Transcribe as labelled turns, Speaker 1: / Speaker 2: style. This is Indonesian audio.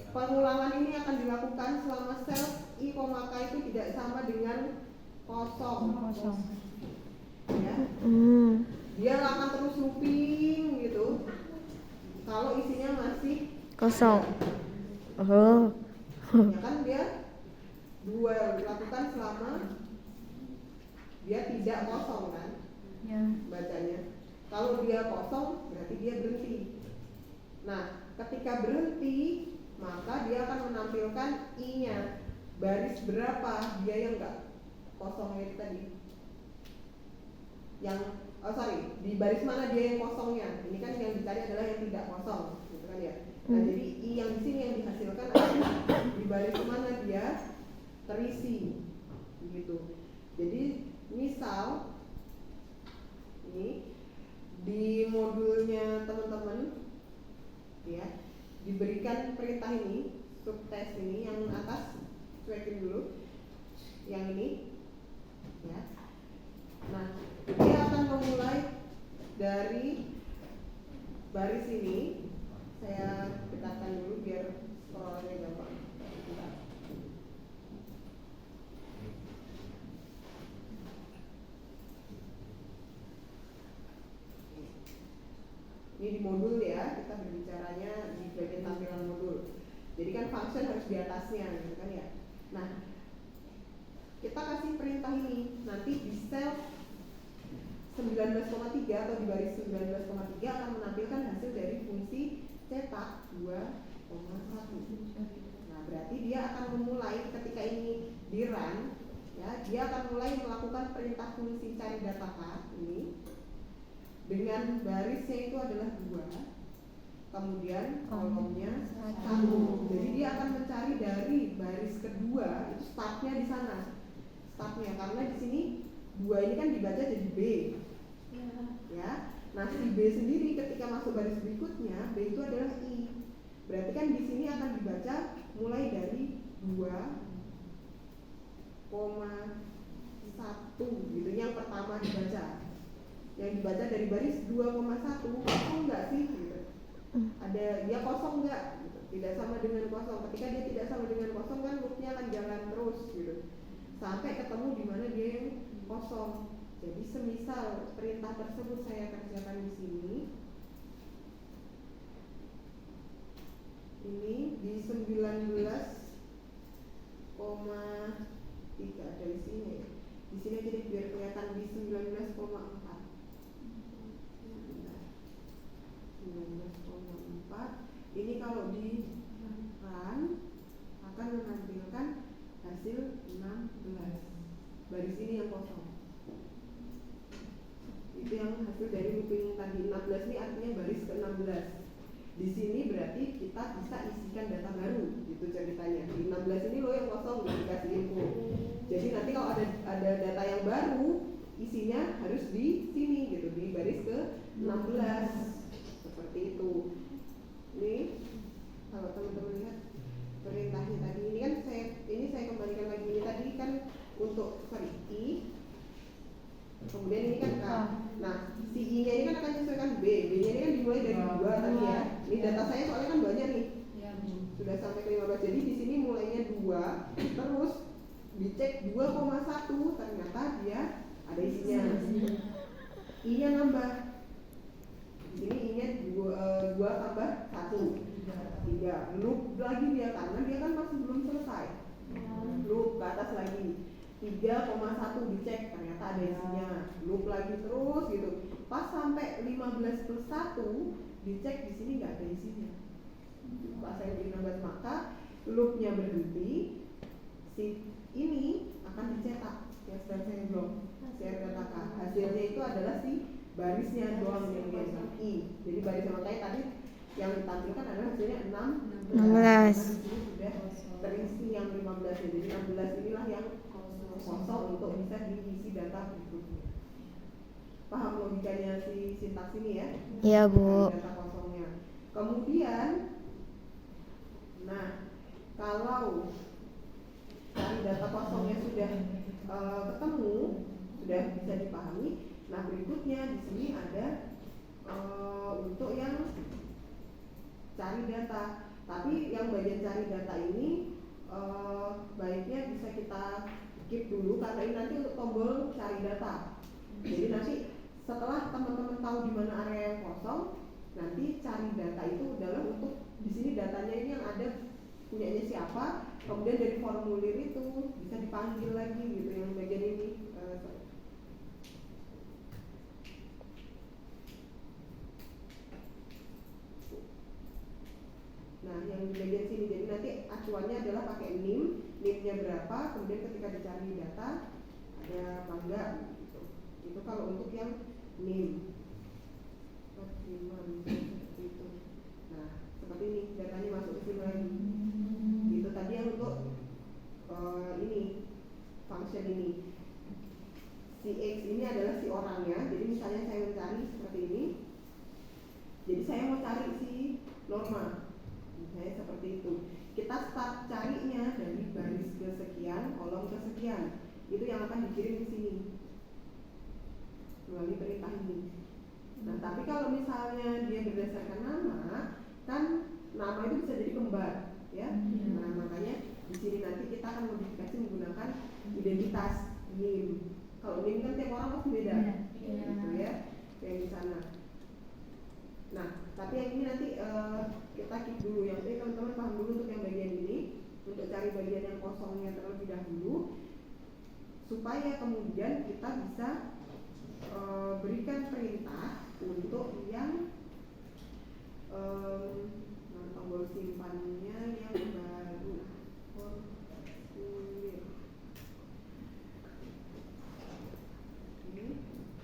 Speaker 1: Pengulangan ini akan dilakukan selama sel I, K itu tidak sama dengan kosong. Ya. Dia akan terus looping gitu. Kalau isinya masih
Speaker 2: kosong.
Speaker 1: ya kan dia dilakukan selama dia tidak kosong kan? Ya. Bacanya. Kalau dia kosong berarti dia berhenti. Nah, ketika berhenti maka dia akan menampilkan I-nya. Baris berapa dia yang enggak kosongnya itu tadi? Di baris mana dia yang kosongnya? Ini kan yang dicari adalah yang tidak kosong, gitu kan ya. Nah, jadi I yang di sini yang dihasilkan adalah di baris mana dia terisi, gitu. Jadi misal ini di modulnya teman-teman, ya, diberikan perintah ini, subtes ini yang atas, cuekin dulu, yang ini, ya. Nah, dia akan memulai dari baris ini. Saya dekatkan dulu biar scrollnya gampang. Ini di modul ya, kita berbicaranya di bagian tampilan modul. Jadi kan function harus di atasnya, gitu kan ya. Nah, kita kasih perintah ini, nanti di sel 19,3 atau di baris 19,3 akan menampilkan hasil dari fungsi cetak 2,1. Nah, berarti dia akan memulai ketika ini di run, ya, dia akan mulai melakukan perintah fungsi cari data K ini dengan barisnya itu adalah 2, kemudian kolomnya 1. Jadi dia akan mencari dari baris kedua, itu startnya di sana. Startnya karena di sini 2 ini kan dibaca jadi B. Ya. Nah, si B sendiri ketika masuk baris berikutnya, B itu adalah I. Berarti kan di sini akan dibaca mulai dari 2,1 gitu, yang pertama dibaca. Yang dibaca dari baris 2,1 kosong enggak sih gitu. Ada dia kosong enggak gitu. Tidak sama dengan kosong. Ketika dia tidak sama dengan kosong kan loopnya akan jalan terus gitu. Sampai ketemu di mana dia yang kosong. Jadi semisal perintah tersebut saya kerjakan di sini. Ini di 19,3 ada di sini ya. Di sini jadi biar kelihatan di 19,4. 19,4 ini kalau di run akan menampilkan hasil 16. Baris ini yang kosong. Itu yang hasil dari looping tadi. 16 ini artinya baris ke-16. Di sini berarti kita bisa isikan data baru, gitu ceritanya. Di 16 ini loh yang kosong dikasih info. Jadi nanti kalau ada data yang baru, isinya harus di sini gitu, di baris ke-16. Seperti itu. Ini kalau teman-teman lihat perintahnya tadi, ini kan saya kembalikan lagi, ini tadi kan untuk I, kemudian ini kan K. Nah, si I-nya ini kan akan menyesuaikan B. B-nya ini kan dimulai dari 2 tadi ya. Ini data saya soalnya kan banyak nih. Sudah sampai ke 15. Jadi di sini mulainya 2, terus dicek 2,1, ternyata dia ada isinya. I-nya nambah. Di sini I-nya 2 tambah 1, 3. Loop lagi dia karena dia kan masih belum selesai. Loop ke atas lagi. 3,1 dicek ternyata ada isinya. Loop lagi terus gitu. Pas sampai 15 plus 1 dicek di sini nggak ada isinya. Pas saya di 16 maka loopnya berhenti. Si ini akan dicetak ya, sedang saya belum share data K. Hasilnya itu adalah si barisnya doang yang dia I. Jadi barisnya makanya tadi yang ditampilkan adalah hasilnya 16. Sudah terisi yang 15. Jadi 16 inilah yang kosong untuk bisa diisi data berikutnya. Paham logikanya si sintaks ini ya?
Speaker 2: Iya, Bu.
Speaker 1: Data kosongnya. Kemudian, nah kalau cari data kosongnya sudah ketemu, sudah bisa dipahami. Nah berikutnya di sini ada untuk yang cari data. Tapi yang bagian cari data ini baiknya bisa kita keep dulu karena ini nanti untuk tombol cari data. Jadi nanti setelah teman-teman tahu di mana area yang kosong, nanti cari data itu adalah untuk di sini datanya ini yang ada punyanya siapa, kemudian dari formulir itu bisa dipanggil lagi gitu yang bagian ini. Nah, yang di bagian sini jadi nanti acuannya adalah pakai NIM-nya berapa, kemudian ketika dicari data ada apa enggak gitu. Itu kalau untuk yang NIM. Seperti itu. Nah, seperti ini datanya masuk ke sini lagi. Itu tadi yang untuk ini function ini. Si X ini adalah si orangnya. Jadi misalnya saya mencari seperti ini. Jadi saya mau cari si Norma. Misalnya seperti itu. Kita start carinya dari baris kesekian, kolom kesekian. Itu yang akan dikirim ke sini melalui perintah ini. Nah, tapi kalau misalnya dia berdasarkan nama, kan nama itu bisa jadi kembar, ya. Nah, makanya di sini nanti kita akan modifikasi menggunakan identitas NIM. Kalau NIM kan tiap orang pasti beda, gitu ya, kayak di sana. Nah, tapi yang ini nanti kita keep dulu. Yang ini teman-teman paham dulu untuk yang bagian ini, untuk cari bagian yang kosongnya terlebih dahulu, supaya kemudian kita bisa berikan perintah